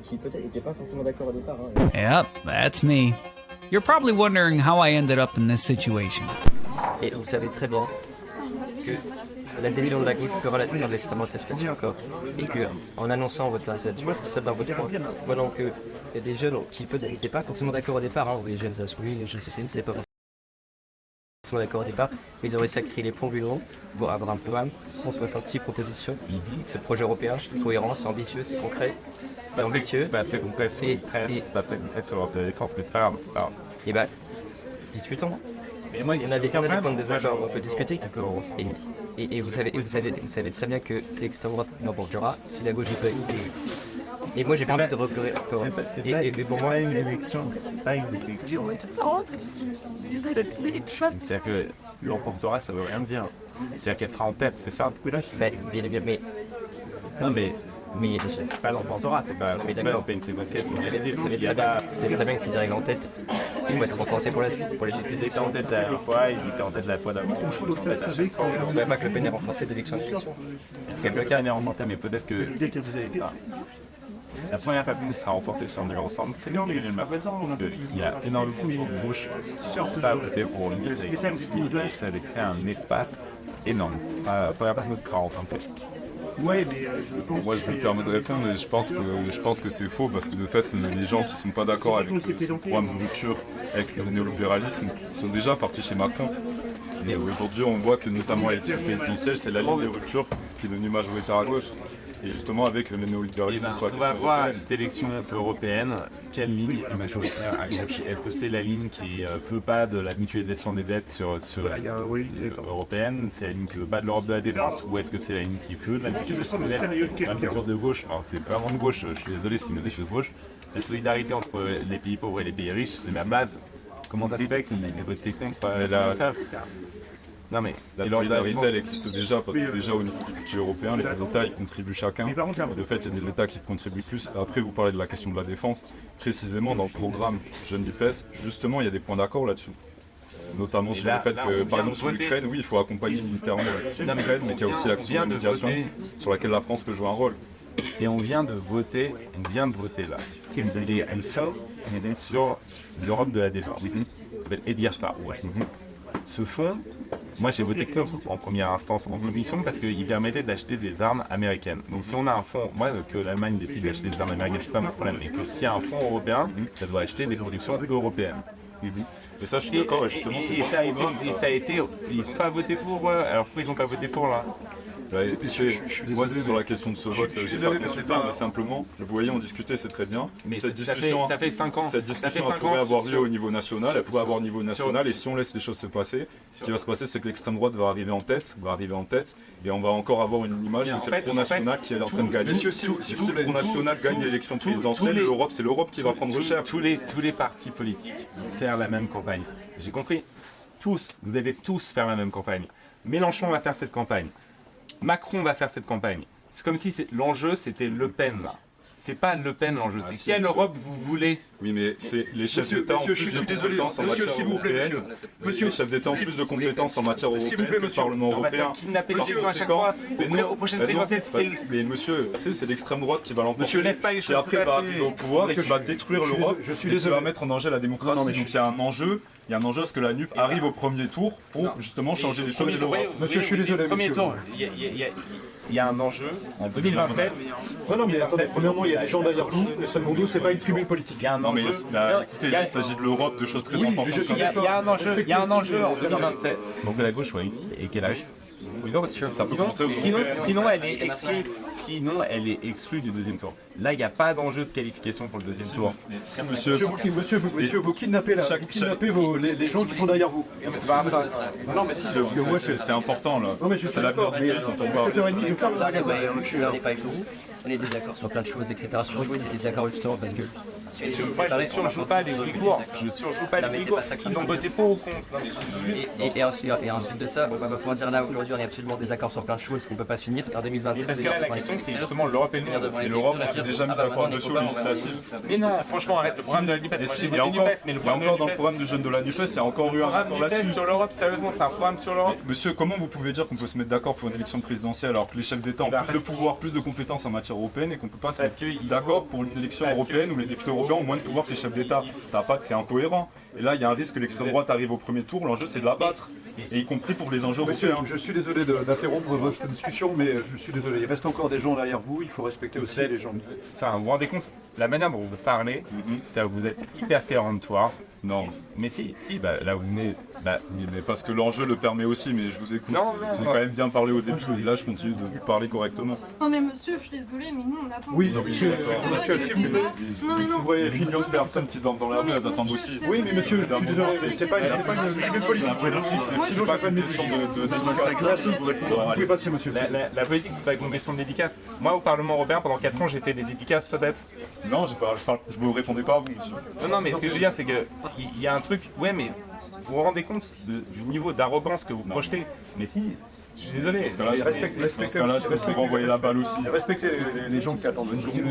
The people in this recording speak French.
qui peut-être n'étaient pas forcément d'accord au départ. Hein. Yep, that's me. You're probably wondering how I ended up in this situation. Et vous savez très bien que la division de la gauche fera la tenue dans l'extrêmement de cette situation encore. Et qu'en annonçant votre candidature, ça va voter pour. Pendant qu'il y a des jeunes qui peut-être n'étaient pas forcément d'accord au départ, hein, les jeunes insoumis, les jeunes socialistes, c'est pas forcément d'accord au départ, mais ils ont réussi à créer les ponts Bullon pour avoir un programme, 66 propositions. C'est le projet européen, c'est cohérent, c'est ambitieux, c'est concret, c'est ambitieux. C'est pas très concret sur l'Europe de la défense, mais c'est pas grave. Et bah, discutons. Mais moi, Il y en a des points de désaccord, on peut discuter. Et vous savez très bien que l'extrême droite n'emportera si la gauche y peut. Et moi j'ai pas envie de replorer. Et pour moi, une élection, c'est pas une élection. C'est-à-dire que l'emportera, ça veut rien dire. C'est-à-dire qu'elle sera en tête, c'est ça? Mais Non, mais pas l'emportera, c'est pas une séquentielle. c'est très bien que s'ils arrivent en tête, ils vont être renforcés pour la suite. Pour les Ils étaient en tête la dernière fois, ils étaient en tête la fois d'avant. Je ne trouvais pas que Le Pen est renforcé d'élection en élection. Le cas est renforcé, mais peut-être que la première phase sera renforcée si on est ensemble. C'est bien, il y a énormément de gauche ça voter pour lui. Ça allait créer un espace énorme. La première phase sera en fait. Ouais, mais moi je me permets de répondre, mais je pense que c'est faux parce que de fait les gens qui sont pas d'accord avec ce programme de rupture avec le néolibéralisme ils sont déjà partis chez Macron. Et aujourd'hui on voit que notamment à l'élection présidentielle c'est la ligne de rupture qui est devenue majoritaire à gauche. Et justement avec le néolibéralisme on va voir cette élection européenne, quelle ligne est majoritaire à gauche? Est-ce que c'est la ligne qui ne veut pas de la mutualisation des dettes sur européenne? C'est la ligne qui ne veut pas de l'Europe de la défense? Ou est-ce que c'est la ligne qui veut de la mutualisation des dettes? La mesure de gauche, c'est vraiment de gauche, je suis désolé si je suis de gauche. La solidarité entre les pays pauvres et les pays riches, c'est la base. Comment ça se fait que les votes techniques Non mais la solidarité elle existe déjà parce que déjà au niveau du budget européen les États ils contribuent chacun. De fait il y a des États qui contribuent plus. Après vous parlez de la question de la défense. Précisément dans le programme Jeune du PES, justement il y a des points d'accord là-dessus. Notamment sur le fait que par exemple sur l'Ukraine, oui il faut accompagner militairement l'Ukraine mais qu'il y a aussi l'action de médiation sur laquelle la France peut jouer un rôle. Et on vient de voter là. Sur l'Europe de la défense. Ça s'appelle Edir Star. Ce fonds, moi j'ai voté en première instance en commission parce qu'il permettait d'acheter des armes américaines. Donc si on a un fonds, moi que l'Allemagne décide d'acheter des armes américaines, c'est pas mon problème, mais que s'il y a un fonds européen, ça doit acheter des productions européennes. Et ça je suis d'accord, justement ça a été, ils n'ont pas voté pour, alors pourquoi ils n'ont pas voté pour là? Moi sur la question de ce vote, j'ai pas consulté, mais simplement, vous voyez, on discutait, c'est très bien. Mais cette discussion, ça fait 5 ans. Cette discussion pourrait avoir lieu au niveau national, elle pourrait avoir au niveau national, et si on laisse les choses se passer, ce qui va se passer, c'est que l'extrême droite va arriver en tête, et on va encore avoir une image de c'est le Front National qui est en train de gagner. Si le Front National gagne l'élection présidentielle, c'est l'Europe qui va prendre cher. Tous les partis politiques vont faire la même campagne. J'ai compris. Tous, vous allez tous faire la même campagne. Mélenchon va faire cette campagne. Macron va faire cette campagne. C'est comme si l'enjeu c'était Le Pen. C'est pas Le Pen l'enjeu, c'est quelle Europe vous voulez? Oui mais c'est les chefs d'État ont plus de compétences en matière européenne. Les chefs d'État ont plus de compétences en matière européenne que le Parlement européen. Kidnapper les gens à chaque fois. Aux prochaines présidentielles, mais monsieur, c'est l'extrême droite qui va l'emporter. Monsieur, laisse pas les choses après va arriver au pouvoir et qui va détruire l'Europe et qui va mettre en danger la démocratie. Donc il y a un enjeu. Il y a un enjeu parce que la NUP arrive au premier tour pour justement changer les choses de l'Europe. Monsieur, je suis désolé. Premier tour, il y a un enjeu en 2027. Non, mais attendez, premièrement, il y a des gens derrière nous, et secondo, c'est pas une tribune politique. Il y a un enjeu. Écoutez, il s'agit de l'Europe, de choses très importantes. Il y a un enjeu en 2027. Donc de la gauche, oui. Et quel âge? Sinon, elle est exclue du deuxième tour. Là, il n'y a pas d'enjeu de qualification pour le deuxième tour. Monsieur, vous kidnappez les gens qui sont derrière vous. Non, mais c'est important là. C'est l'avenir du pays dont on parle. Je suis pas avec vous. On est désaccord sur plein de choses, etc. Surjouer, c'est désaccord justement parce que. Je surjoue pas les rigours. Ils ont voté pour ou contre. Et ensuite de ça, on va pouvoir dire là aujourd'hui on est absolument désaccord sur plein de choses qu'on ne peut pas se finir en 2027. Parce que là, la question, c'est justement l'Europe et le monde. Et l'Europe a déjà mis d'accord dessus aux législatives. Mais non, franchement, arrête le programme de la NUPES. Il y a encore dans le programme de jeunes de la NUPES, il y a encore eu un rapport là-dessus. Sur l'Europe, sérieusement, c'est un programme sur l'Europe. Monsieur, comment vous pouvez dire qu'on peut se mettre d'accord pour une élection présidentielle alors que les chefs d'État ont plus de pouvoir, plus de compétences en matière européenne et qu'on ne peut pas se mettre d'accord pour une élection européenne où les députés européens ont moins de pouvoir que les chefs d'État? Ça va pas, c'est incohérent. Et là, il y a un risque que l'extrême droite arrive au premier tour. L'enjeu, c'est de la battre, et y compris pour les enjeux Monsieur, européens. je suis désolé d'interrompre votre discussion, mais je suis désolé. Il reste encore des gens derrière vous, il faut respecter aussi les gens. Enfin, vous vous rendez compte, la manière dont vous parlez, ça, vous êtes hyper péremptoire. Non. Mais si, bah, là vous venez. Bah, Oui, mais parce que l'enjeu le permet aussi, mais je vous écoute. Non, je vous ai quand même bien parlé au début, et là, je continue de vous parler correctement. Non mais monsieur, je suis désolée, mais nous on attend. Oui, depuis monsieur, tout à l'heure, monsieur, il y a eu s'il vous le plaît. débat. Non mais non. Vous voyez, les millions de personnes qui dorment dans la Non, rue, mais elles attendent monsieur, aussi. je suis Oui, mais monsieur, je suis désolé, c'est pas une politique. C'est pas une question de démocratie. Vous pouvez passer, monsieur. la politique, c'est pas une question de dédicace. Moi, au Parlement européen, pendant 4 ans, j'ai fait des dédicaces, peut-être. Non, je vous répondais pas à vous, monsieur. Non, mais ce que je veux dire, c'est que il y a un truc. Ouais, mais vous vous rendez compte du niveau d'arrogance que vous projetez. Mais si, je suis désolé. Dans ce cas-là, je peux vous renvoyer la balle aussi. Respectez les gens qui attendent une journée.